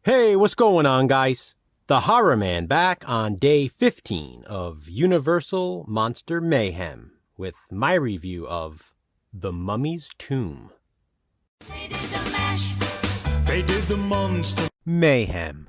Hey, what's going on, guys? The Horror Man back on day 15 of Universal Monster Mayhem with my review of The Mummy's Tomb. They did the mash. They did the monster. Mayhem.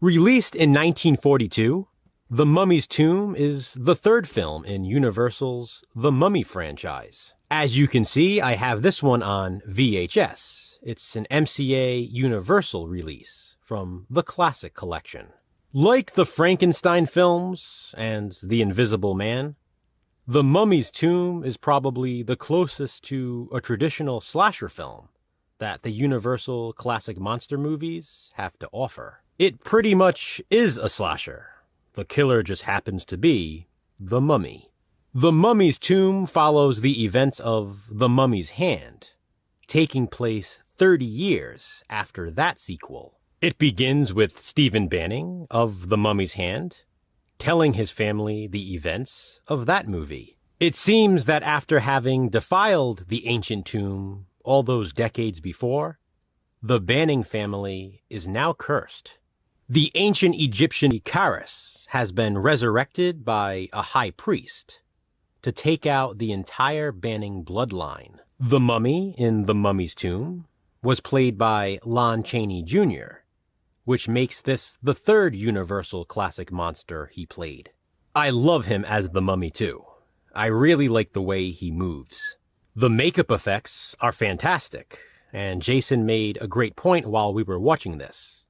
Released in 1942, The Mummy's Tomb is the third film in Universal's The Mummy franchise. As you can see, I have this one on VHS. It's an MCA Universal release from the Classic Collection. Like the Frankenstein films and The Invisible Man, The Mummy's Tomb is probably the closest to a traditional slasher film that the Universal classic monster movies have to offer. It pretty much is a slasher. The killer just happens to be the mummy. The Mummy's Tomb follows the events of The Mummy's Hand, taking place 30 years after that sequel. It begins with Stephen Banning of The Mummy's Hand telling his family the events of that movie. It seems that after having defiled the ancient tomb all those decades before, the Banning family is now cursed. The ancient Egyptian Icarus has been resurrected by a high priest to take out the entire Banning bloodline. The mummy in The Mummy's Tomb was played by Lon Chaney Jr., which makes this the third Universal classic monster he played. I love him as the mummy too. I really like the way he moves. The makeup effects are fantastic, and Jason made a great point while we were watching this.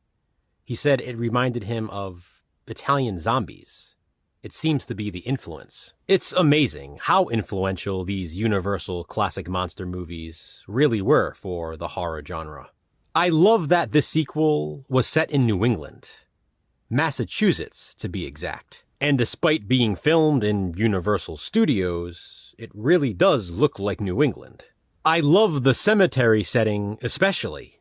He said it reminded him of Italian zombies. It seems to be the influence. It's amazing how influential these Universal classic monster movies really were for the horror genre. I love that this sequel was set in New England, Massachusetts to be exact. And despite being filmed in Universal Studios, it really does look like New England. I love the cemetery setting especially.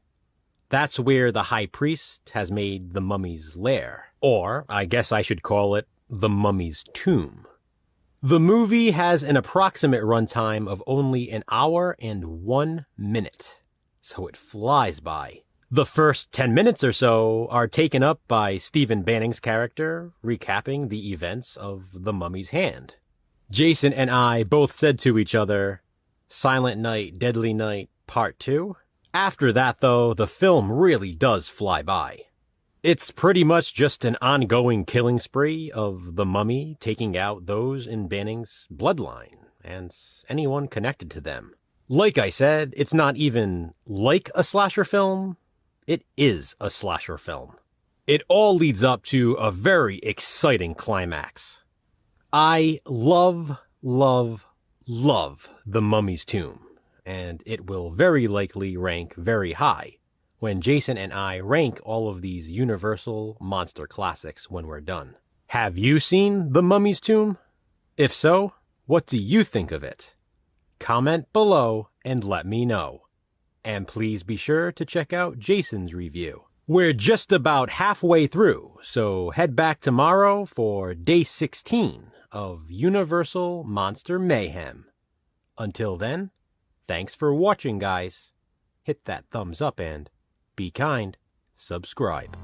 That's where the high priest has made the mummy's lair. Or, I guess I should call it The Mummy's Tomb. The movie has an approximate runtime of only an hour and 1 minute, so it flies by. The first 10 minutes or so are taken up by Stephen Banning's character recapping the events of The Mummy's Hand. Jason and I both said to each other, Silent Night, Deadly Night, Part 2? After that, though, the film really does fly by. It's pretty much just an ongoing killing spree of the mummy taking out those in Banning's bloodline and anyone connected to them. Like I said, it's not even like a slasher film. It is a slasher film. It all leads up to a very exciting climax. I love The Mummy's Tomb, and it will very likely rank very high when Jason and I rank all of these Universal monster classics when we're done. Have you seen The Mummy's Tomb? If so, what do you think of it? Comment below and let me know. And please be sure to check out Jason's review. We're just about halfway through, so head back tomorrow for day 16 of Universal Monster Mayhem. Until then, thanks for watching, guys. Hit that thumbs up and be kind, subscribe.